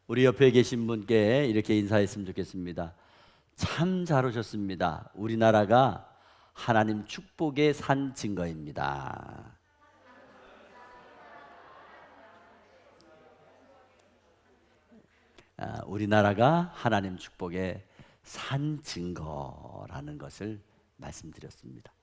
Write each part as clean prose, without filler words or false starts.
우리 옆에 계신 분께 이렇게 인사했으면 좋겠습니다. 참 잘 오셨습니다. 우리나라가 하나님 축복의 산 증거입니다. 우리나라가 하나님 축복의 산 증거라는 것을 말씀드렸습니다.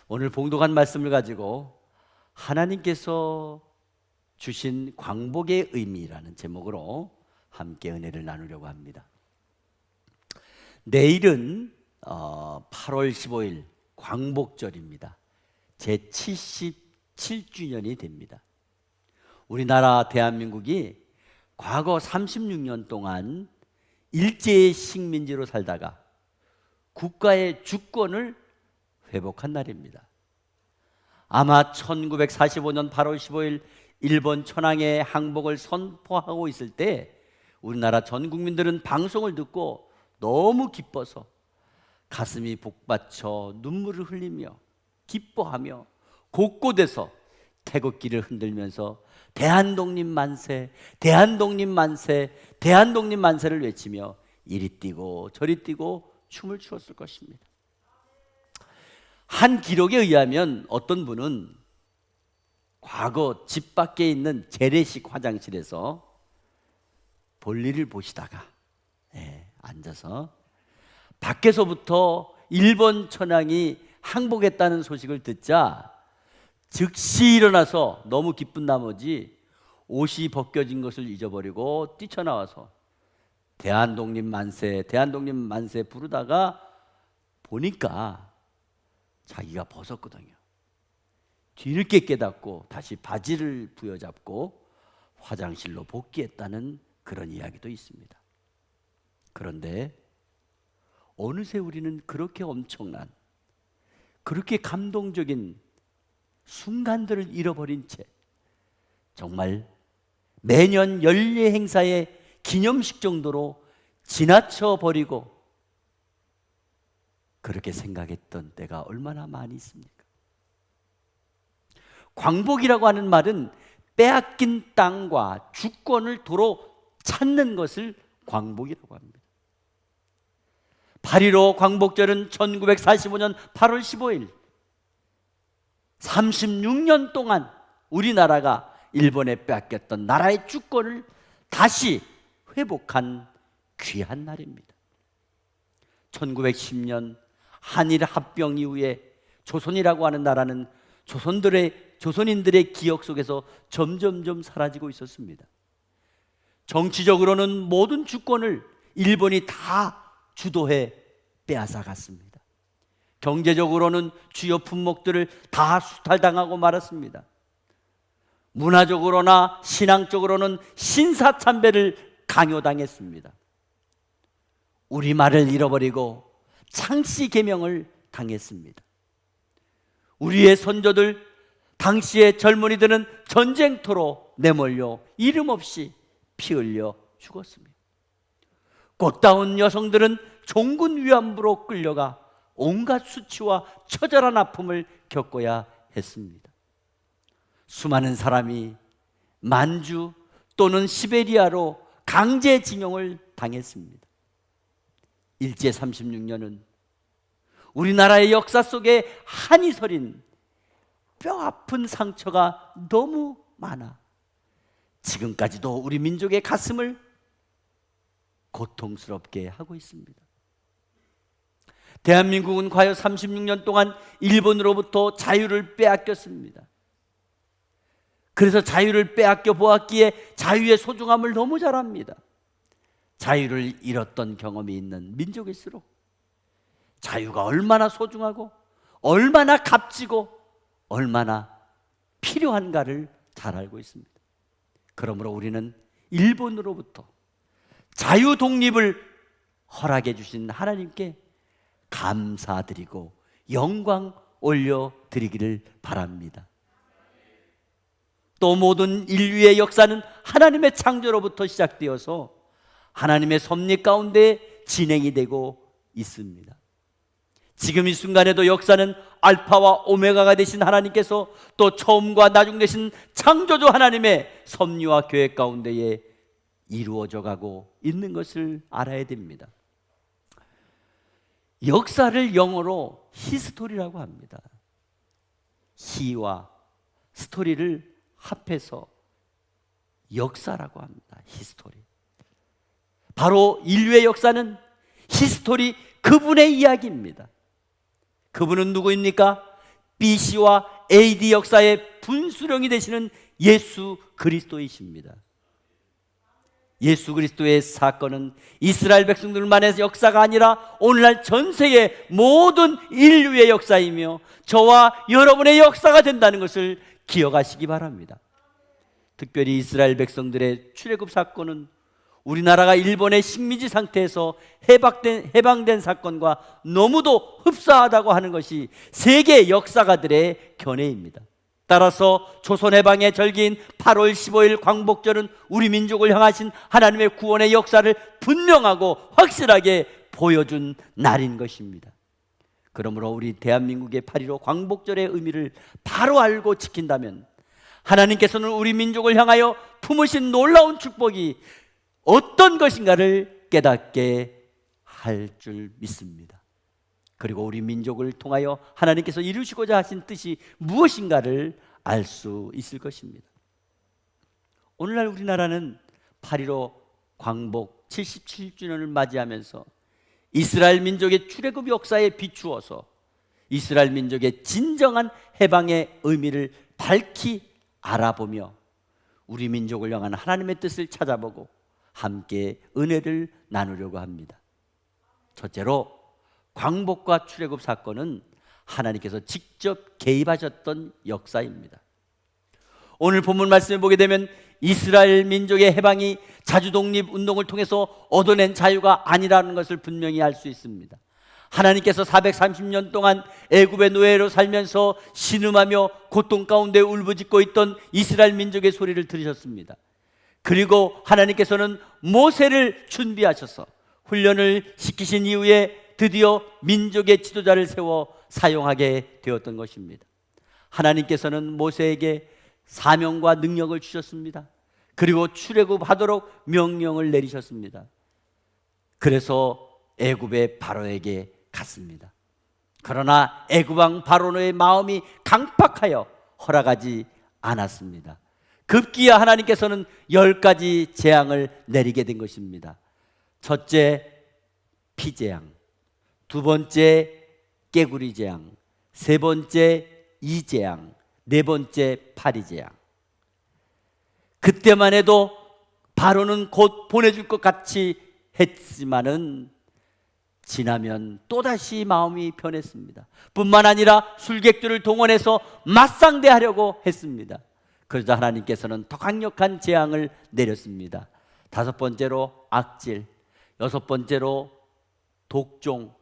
오늘 봉독한 말씀을 가지고 하나님께서 주신 광복의 의미라는 제목으로 함께 은혜를 나누려고 합니다. 내일은 8월 15일 광복절입니다. 제 77주년이 됩니다. 우리나라 대한민국이 과거 36년 동안 일제의 식민지로 살다가 국가의 주권을 회복한 날입니다. 아마 1945년 8월 15일 일본 천황의 항복을 선포하고 있을 때 우리나라 전 국민들은 방송을 듣고 너무 기뻐서 가슴이 복받쳐 눈물을 흘리며 기뻐하며 곳곳에서 태극기를 흔들면서 대한독립 만세, 대한독립 만세, 대한독립 만세를 외치며 이리 뛰고 저리 뛰고 춤을 추었을 것입니다. 한 기록에 의하면 어떤 분은 과거 집 밖에 있는 재래식 화장실에서 볼일을 보시다가 앉아서 밖에서부터 일본 천황이 항복했다는 소식을 듣자 즉시 일어나서 너무 기쁜 나머지 옷이 벗겨진 것을 잊어버리고 뛰쳐나와서 대한독립 만세, 대한독립 만세 부르다가 보니까 자기가 벗었거든요. 뒤늦게 깨닫고 다시 바지를 부여잡고 화장실로 복귀했다는 그런 이야기도 있습니다. 그런데 어느새 우리는 그렇게 엄청난, 그렇게 감동적인 순간들을 잃어버린 채 정말 매년 연례 행사의 기념식 정도로 지나쳐 버리고 그렇게 생각했던 때가 얼마나 많이 있습니까? 광복이라고 하는 말은 빼앗긴 땅과 주권을 도로 찾는 것을 광복이라고 합니다. 8.15 광복절은 1945년 8월 15일 36년 동안 우리나라가 일본에 빼앗겼던 나라의 주권을 다시 회복한 귀한 날입니다. 1910년 한일 합병 이후에 조선이라고 하는 나라는 조선인들의 기억 속에서 점점점 사라지고 있었습니다. 정치적으로는 모든 주권을 일본이 다 주도해 빼앗아 갔습니다. 경제적으로는 주요 품목들을 다 수탈당하고 말았습니다. 문화적으로나 신앙적으로는 신사참배를 강요당했습니다. 우리말을 잃어버리고 창씨 계명을 당했습니다. 우리의 선조들, 당시의 젊은이들은 전쟁터로 내몰려 이름 없이 피 흘려 죽었습니다. 꽃다운 여성들은 종군 위안부로 끌려가 온갖 수치와 처절한 아픔을 겪어야 했습니다. 수많은 사람이 만주 또는 시베리아로 강제징용을 당했습니다. 일제 36년은 우리나라의 역사 속에 한이 서린 뼈아픈 상처가 너무 많아 지금까지도 우리 민족의 가슴을 고통스럽게 하고 있습니다. 대한민국은 과거 36년 동안 일본으로부터 자유를 빼앗겼습니다. 그래서 자유를 빼앗겨 보았기에 자유의 소중함을 너무 잘 압니다. 자유를 잃었던 경험이 있는 민족일수록 자유가 얼마나 소중하고 얼마나 값지고 얼마나 필요한가를 잘 알고 있습니다. 그러므로 우리는 일본으로부터 자유 독립을 허락해 주신 하나님께 감사드리고 영광 올려드리기를 바랍니다. 또 모든 인류의 역사는 하나님의 창조로부터 시작되어서 하나님의 섭리 가운데 진행이 되고 있습니다. 지금 이 순간에도 역사는 알파와 오메가가 되신 하나님께서 또 처음과 나중 되신 창조주 하나님의 섭리와 계획 가운데에 이루어져 가고 있는 것을 알아야 됩니다. 역사를 영어로 히스토리라고 합니다. 히와 스토리를 합해서 역사라고 합니다. 히스토리. 바로 인류의 역사는 히스토리, 그분의 이야기입니다. 그분은 누구입니까? BC와 AD 역사의 분수령이 되시는 예수 그리스도이십니다. 예수 그리스도의 사건은 이스라엘 백성들만의 역사가 아니라 오늘날 전 세계 모든 인류의 역사이며 저와 여러분의 역사가 된다는 것을 기억하시기 바랍니다. 특별히 이스라엘 백성들의 출애굽 사건은 우리나라가 일본의 식민지 상태에서 해방된 사건과 너무도 흡사하다고 하는 것이 세계 역사가들의 견해입니다. 따라서 조선 해방의 절기인 8월 15일 광복절은 우리 민족을 향하신 하나님의 구원의 역사를 분명하고 확실하게 보여준 날인 것입니다. 그러므로 우리 대한민국의 8.15 광복절의 의미를 바로 알고 지킨다면 하나님께서는 우리 민족을 향하여 품으신 놀라운 축복이 어떤 것인가를 깨닫게 할 줄 믿습니다. 그리고 우리 민족을 통하여 하나님께서 이루시고자 하신 뜻이 무엇인가를 알 수 있을 것입니다. 오늘날 우리나라는 8.15 광복 77주년을 맞이하면서 이스라엘 민족의 출애굽 역사에 비추어서 이스라엘 민족의 진정한 해방의 의미를 밝히 알아보며 우리 민족을 향한 하나님의 뜻을 찾아보고 함께 은혜를 나누려고 합니다. 첫째로 광복과 출애굽 사건은 하나님께서 직접 개입하셨던 역사입니다. 오늘 본문 말씀을 보게 되면 이스라엘 민족의 해방이 자주독립 운동을 통해서 얻어낸 자유가 아니라는 것을 분명히 알 수 있습니다. 하나님께서 430년 동안 애굽의 노예로 살면서 신음하며 고통 가운데 울부짖고 있던 이스라엘 민족의 소리를 들으셨습니다. 그리고 하나님께서는 모세를 준비하셔서 훈련을 시키신 이후에 드디어 민족의 지도자를 세워 사용하게 되었던 것입니다. 하나님께서는 모세에게 사명과 능력을 주셨습니다. 그리고 출애굽하도록 명령을 내리셨습니다. 그래서 애굽의 바로에게 갔습니다. 그러나 애굽 왕 바로의 마음이 강팍하여 허락하지 않았습니다. 급기야 하나님께서는 10가지 재앙을 내리게 된 것입니다. 첫째, 피재앙. 두 번째, 깨구리 재앙. 세 번째, 이재앙. 네 번째, 파리재앙. 그때만 해도 바로는 곧 보내줄 것 같이 했지만은 지나면 또다시 마음이 변했습니다. 뿐만 아니라 술객들을 동원해서 맞상대하려고 했습니다. 그러자 하나님께서는 더 강력한 재앙을 내렸습니다. 다섯 번째로 악질, 여섯 번째로 독종,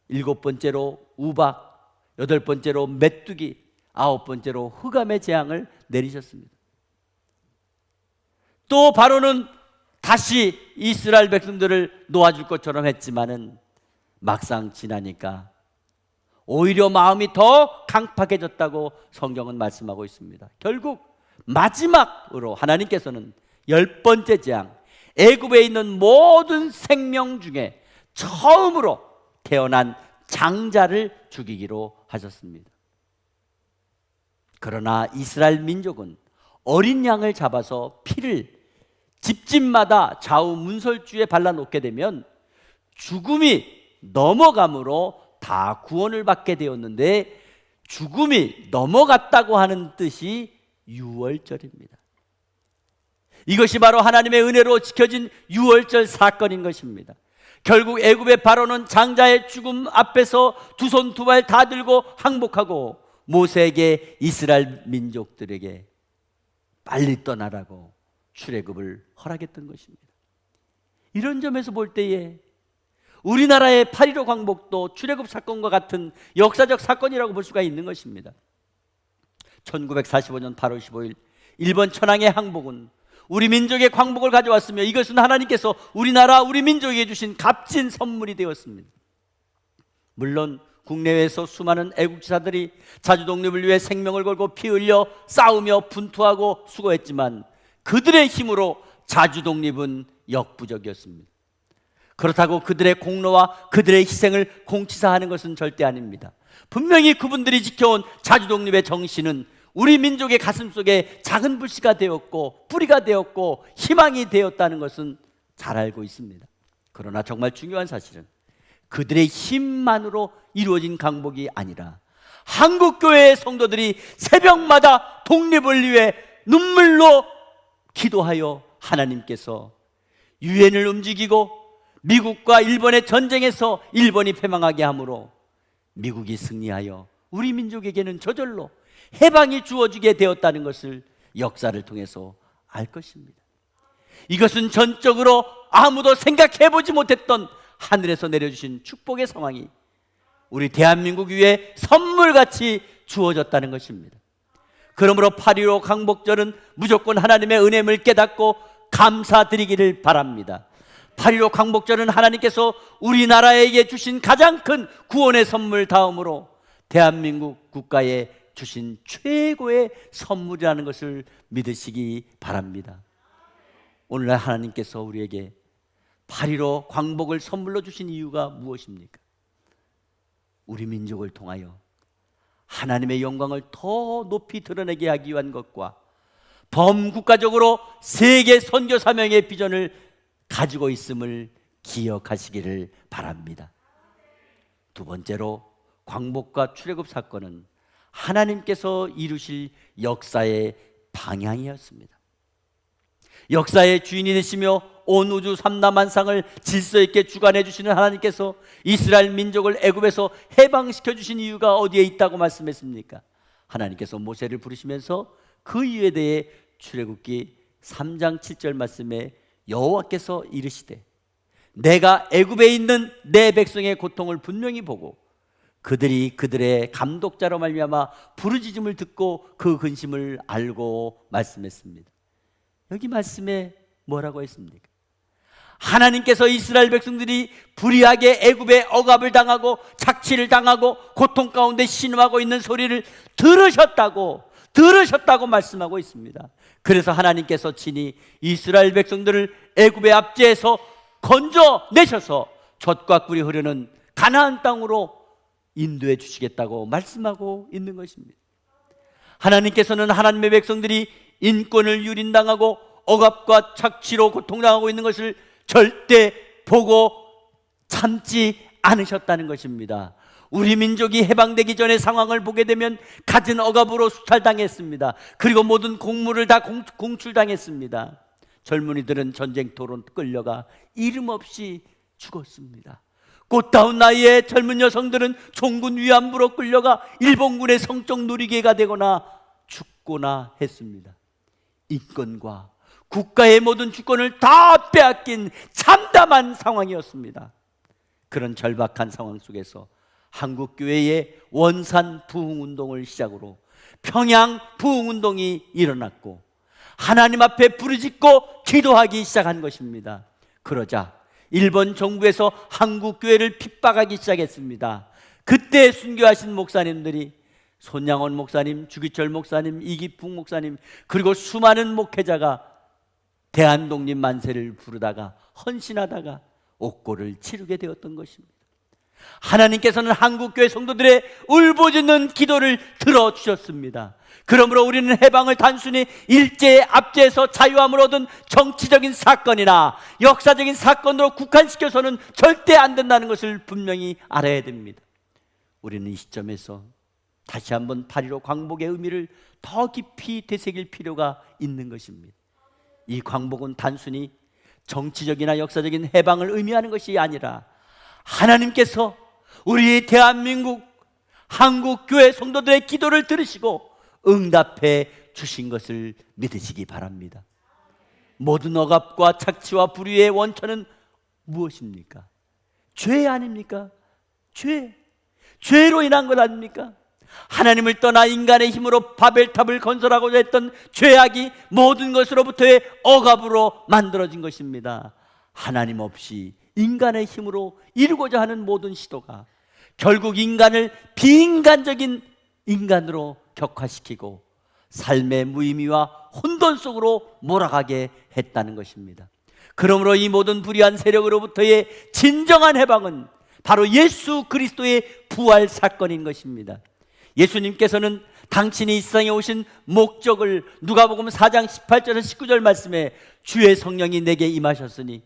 일곱 번째로 우박, 여덟 번째로 메뚜기, 아홉 번째로 흑암의 재앙을 내리셨습니다. 또 바로는 다시 이스라엘 백성들을 놓아줄 것처럼 했지만은 막상 지나니까 오히려 마음이 더 강팍해졌다고 성경은 말씀하고 있습니다. 결국 마지막으로 하나님께서는 10번째 재앙, 애굽에 있는 모든 생명 중에 처음으로 태어난 장자를 죽이기로 하셨습니다. 그러나 이스라엘 민족은 어린 양을 잡아서 피를 집집마다 좌우 문설주에 발라놓게 되면 죽음이 넘어감으로 다 구원을 받게 되었는데, 죽음이 넘어갔다고 하는 뜻이 유월절입니다. 이것이 바로 하나님의 은혜로 지켜진 유월절 사건인 것입니다. 결국 애굽의 바로는 장자의 죽음 앞에서 두 손 두 발 다 들고 항복하고 모세에게 이스라엘 민족들에게 빨리 떠나라고 출애굽을 허락했던 것입니다. 이런 점에서 볼 때에 우리나라의 8.15 광복도 출애굽 사건과 같은 역사적 사건이라고 볼 수가 있는 것입니다. 1945년 8월 15일 일본 천황의 항복은 우리 민족의 광복을 가져왔으며 이것은 하나님께서 우리나라 우리 민족에게 주신 값진 선물이 되었습니다. 물론 국내외에서 수많은 애국지사들이 자주독립을 위해 생명을 걸고 피 흘려 싸우며 분투하고 수고했지만 그들의 힘으로 자주독립은 역부족이었습니다. 그렇다고 그들의 공로와 그들의 희생을 공치사하는 것은 절대 아닙니다. 분명히 그분들이 지켜온 자주독립의 정신은 우리 민족의 가슴속에 작은 불씨가 되었고 뿌리가 되었고 희망이 되었다는 것은 잘 알고 있습니다. 그러나 정말 중요한 사실은 그들의 힘만으로 이루어진 강복이 아니라 한국교회의 성도들이 새벽마다 독립을 위해 눈물로 기도하여 하나님께서 유엔을 움직이고 미국과 일본의 전쟁에서 일본이 패망하게 함으로 미국이 승리하여 우리 민족에게는 저절로 해방이 주어지게 되었다는 것을 역사를 통해서 알 것입니다. 이것은 전적으로 아무도 생각해보지 못했던 하늘에서 내려주신 축복의 상황이 우리 대한민국 위에 선물같이 주어졌다는 것입니다. 그러므로 8.15 강복절은 무조건 하나님의 은혜를 깨닫고 감사드리기를 바랍니다. 8.15 강복절은 하나님께서 우리나라에게 주신 가장 큰 구원의 선물 다음으로 대한민국 국가에 주신 최고의 선물이라는 것을 믿으시기 바랍니다. 오늘날 하나님께서 우리에게 8.15 광복을 선물로 주신 이유가 무엇입니까? 우리 민족을 통하여 하나님의 영광을 더 높이 드러내게 하기 위한 것과 범국가적으로 세계 선교 사명의 비전을 가지고 있음을 기억하시기를 바랍니다. 두 번째로 광복과 출애굽 사건은 하나님께서 이루실 역사의 방향이었습니다. 역사의 주인이 되시며 온 우주 삼라만상을 질서 있게 주관해 주시는 하나님께서 이스라엘 민족을 애굽에서 해방시켜 주신 이유가 어디에 있다고 말씀했습니까? 하나님께서 모세를 부르시면서 그 이유에 대해 출애굽기 3장 7절 말씀에 여호와께서 이르시되 내가 애굽에 있는 내 백성의 고통을 분명히 보고 그들이 그들의 감독자로 말미암아 부르짖음을 듣고 그 근심을 알고 말씀했습니다. 여기 말씀에 뭐라고 했습니까? 하나님께서 이스라엘 백성들이 불의하게 애굽의 억압을 당하고 착취를 당하고 고통 가운데 신음하고 있는 소리를 들으셨다고 말씀하고 있습니다. 그래서 하나님께서 친히 이스라엘 백성들을 애굽의 압제에서 건져내셔서 젖과 꿀이 흐르는 가나안 땅으로 인도해 주시겠다고 말씀하고 있는 것입니다. 하나님께서는 하나님의 백성들이 인권을 유린당하고 억압과 착취로 고통당하고 있는 것을 절대 보고 참지 않으셨다는 것입니다. 우리 민족이 해방되기 전의 상황을 보게 되면 갖은 억압으로 수탈당했습니다. 그리고 모든 공물을 다 공출당했습니다. 젊은이들은 전쟁터로 끌려가 이름 없이 죽었습니다. 꽃다운 나이에 젊은 여성들은 총군 위안부로 끌려가 일본군의 성적 누리개가 되거나 죽거나 했습니다. 인권과 국가의 모든 주권을 다 빼앗긴 참담한 상황이었습니다. 그런 절박한 상황 속에서 한국교회의 원산 부흥운동을 시작으로 평양 부흥운동이 일어났고 하나님 앞에 부르짖고 기도하기 시작한 것입니다. 그러자 일본 정부에서 한국교회를 핍박하기 시작했습니다. 그때 순교하신 목사님들이 손양원 목사님, 주기철 목사님, 이기풍 목사님 그리고 수많은 목회자가 대한독립 만세를 부르다가 헌신하다가 옥고를 치르게 되었던 것입니다. 하나님께서는 한국교회 성도들의 울부짖는 기도를 들어주셨습니다. 그러므로 우리는 해방을 단순히 일제의 압제에서 자유함을 얻은 정치적인 사건이나 역사적인 사건으로 국한시켜서는 절대 안 된다는 것을 분명히 알아야 됩니다. 우리는 이 시점에서 다시 한번 8.15 광복의 의미를 더 깊이 되새길 필요가 있는 것입니다. 이 광복은 단순히 정치적이나 역사적인 해방을 의미하는 것이 아니라 하나님께서 우리 대한민국 한국교회 성도들의 기도를 들으시고 응답해 주신 것을 믿으시기 바랍니다. 모든 억압과 착취와 불의의 원천은 무엇입니까? 죄 아닙니까? 죄로 인한 것 아닙니까? 하나님을 떠나 인간의 힘으로 바벨탑을 건설하고자 했던 죄악이 모든 것으로부터의 억압으로 만들어진 것입니다. 하나님 없이 인간의 힘으로 이루고자 하는 모든 시도가 결국 인간을 비인간적인 인간으로 격화시키고 삶의 무의미와 혼돈 속으로 몰아가게 했다는 것입니다. 그러므로 이 모든 불의한 세력으로부터의 진정한 해방은 바로 예수 그리스도의 부활 사건인 것입니다. 예수님께서는 당신이 이 세상에 오신 목적을 누가복음 4장 18절에서 19절 말씀에 주의 성령이 내게 임하셨으니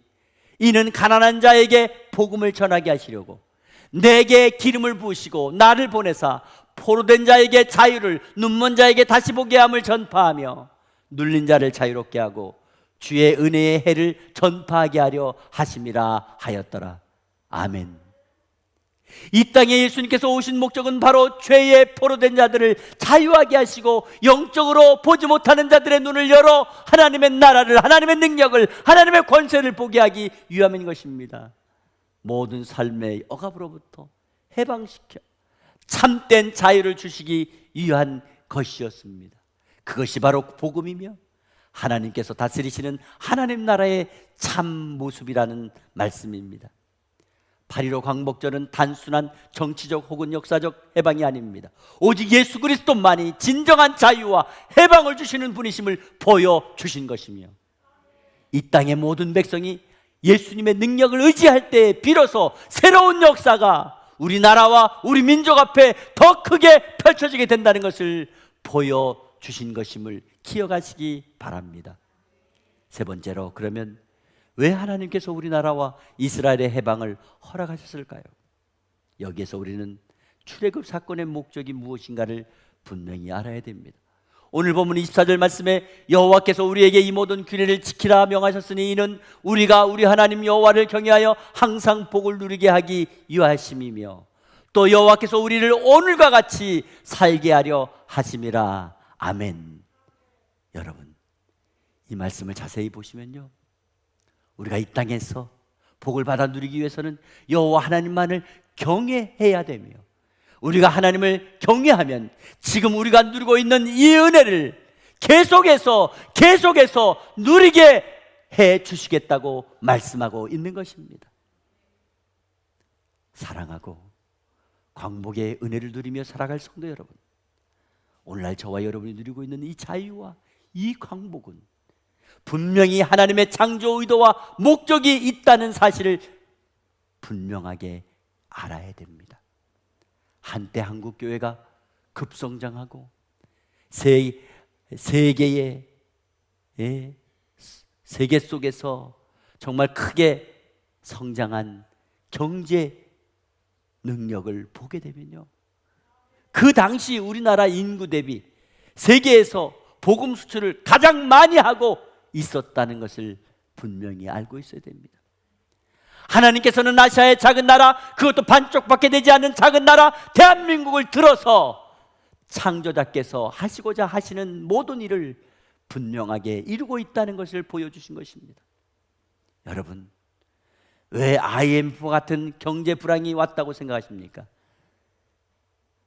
이는 가난한 자에게 복음을 전하게 하시려고 내게 기름을 부으시고 나를 보내사 포로된 자에게 자유를, 눈먼 자에게 다시 보게 함을 전파하며 눌린 자를 자유롭게 하고 주의 은혜의 해를 전파하게 하려 하심이라 하였더라. 아멘. 이 땅에 예수님께서 오신 목적은 바로 죄에 포로된 자들을 자유하게 하시고 영적으로 보지 못하는 자들의 눈을 열어 하나님의 나라를, 하나님의 능력을, 하나님의 권세를 보게 하기 위함인 것입니다. 모든 삶의 억압으로부터 해방시켜 참된 자유를 주시기 위한 것이었습니다. 그것이 바로 복음이며 하나님께서 다스리시는 하나님 나라의 참 모습이라는 말씀입니다. 8.15 광복절은 단순한 정치적 혹은 역사적 해방이 아닙니다. 오직 예수 그리스도만이 진정한 자유와 해방을 주시는 분이심을 보여주신 것이며 이 땅의 모든 백성이 예수님의 능력을 의지할 때 비로소 새로운 역사가 우리나라와 우리 민족 앞에 더 크게 펼쳐지게 된다는 것을 보여주신 것임을 기억하시기 바랍니다. 세 번째로, 그러면 왜 하나님께서 우리나라와 이스라엘의 해방을 허락하셨을까요? 여기에서 우리는 출애굽 사건의 목적이 무엇인가를 분명히 알아야 됩니다. 오늘 본문 24절 말씀에 여호와께서 우리에게 이 모든 규례를 지키라 명하셨으니 이는 우리가 우리 하나님 여호와를 경외하여 항상 복을 누리게 하기 위하심이며 또 여호와께서 우리를 오늘과 같이 살게 하려 하심이라. 아멘. 여러분, 이 말씀을 자세히 보시면요, 우리가 이 땅에서 복을 받아 누리기 위해서는 여호와 하나님만을 경외해야 되며 우리가 하나님을 경외하면 지금 우리가 누리고 있는 이 은혜를 계속해서 누리게 해 주시겠다고 말씀하고 있는 것입니다. 사랑하고 광복의 은혜를 누리며 살아갈 성도 여러분, 오늘날 저와 여러분이 누리고 있는 이 자유와 이 광복은 분명히 하나님의 창조 의도와 목적이 있다는 사실을 분명하게 알아야 됩니다. 한때 한국교회가 급성장하고 세계 속에서 정말 크게 성장한 경제 능력을 보게 되면요, 그 당시 우리나라 인구 대비 세계에서 복음 수출을 가장 많이 하고 있었다는 것을 분명히 알고 있어야 됩니다. 하나님께서는 아시아의 작은 나라, 그것도 반쪽밖에 되지 않는 작은 나라 대한민국을 들어서 창조자께서 하시고자 하시는 모든 일을 분명하게 이루고 있다는 것을 보여주신 것입니다. 여러분, 왜 IMF 같은 경제 불황이 왔다고 생각하십니까?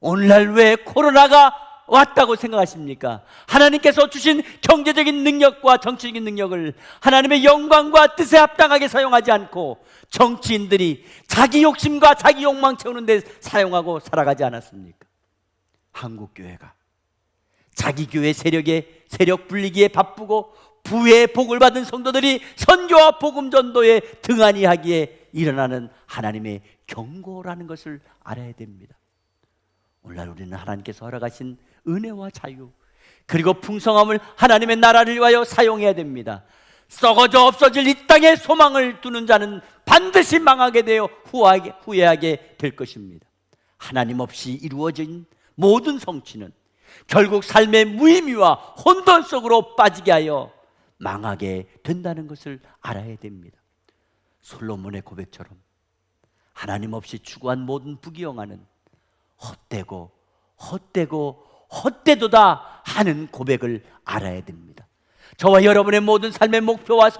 오늘날 왜 코로나가 왔다고 생각하십니까? 하나님께서 주신 경제적인 능력과 정치적인 능력을 하나님의 영광과 뜻에 합당하게 사용하지 않고 정치인들이 자기 욕심과 자기 욕망 채우는 데 사용하고 살아가지 않았습니까? 한국교회가 자기 교회 세력 불리기에 바쁘고 부의 복을 받은 성도들이 선교와 복음 전도에 등한히 하기에 일어나는 하나님의 경고라는 것을 알아야 됩니다. 오늘날 우리는 하나님께서 허락하신 은혜와 자유 그리고 풍성함을 하나님의 나라를 위하여 사용해야 됩니다. 썩어져 없어질 이 땅에 소망을 두는 자는 반드시 망하게 되어 후회하게 될 것입니다. 하나님 없이 이루어진 모든 성취는 결국 삶의 무의미와 혼돈 속으로 빠지게 하여 망하게 된다는 것을 알아야 됩니다. 솔로몬의 고백처럼 하나님 없이 추구한 모든 부귀영화는 헛되도다 하는 고백을 알아야 됩니다. 저와 여러분의 모든 삶의 목표와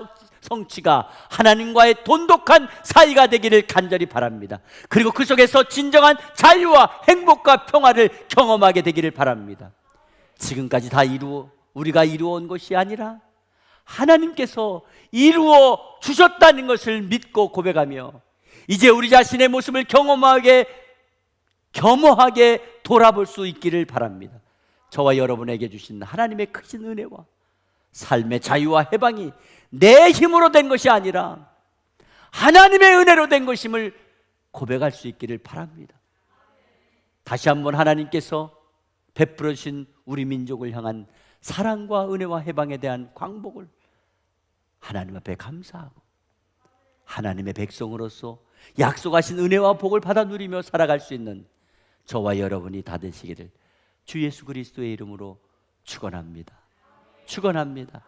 성취가 하나님과의 돈독한 사이가 되기를 간절히 바랍니다. 그리고 그 속에서 진정한 자유와 행복과 평화를 경험하게 되기를 바랍니다. 지금까지 다 우리가 이루어온 것이 아니라 하나님께서 이루어 주셨다는 것을 믿고 고백하며 이제 우리 자신의 모습을 겸허하게 돌아볼 수 있기를 바랍니다. 저와 여러분에게 주신 하나님의 크신 은혜와 삶의 자유와 해방이 내 힘으로 된 것이 아니라 하나님의 은혜로 된 것임을 고백할 수 있기를 바랍니다. 다시 한번 하나님께서 베풀어 주신 우리 민족을 향한 사랑과 은혜와 해방에 대한 광복을 하나님 앞에 감사하고 하나님의 백성으로서 약속하신 은혜와 복을 받아 누리며 살아갈 수 있는 저와 여러분이 다 되시기를 주 예수 그리스도의 이름으로 축원합니다. 축원합니다.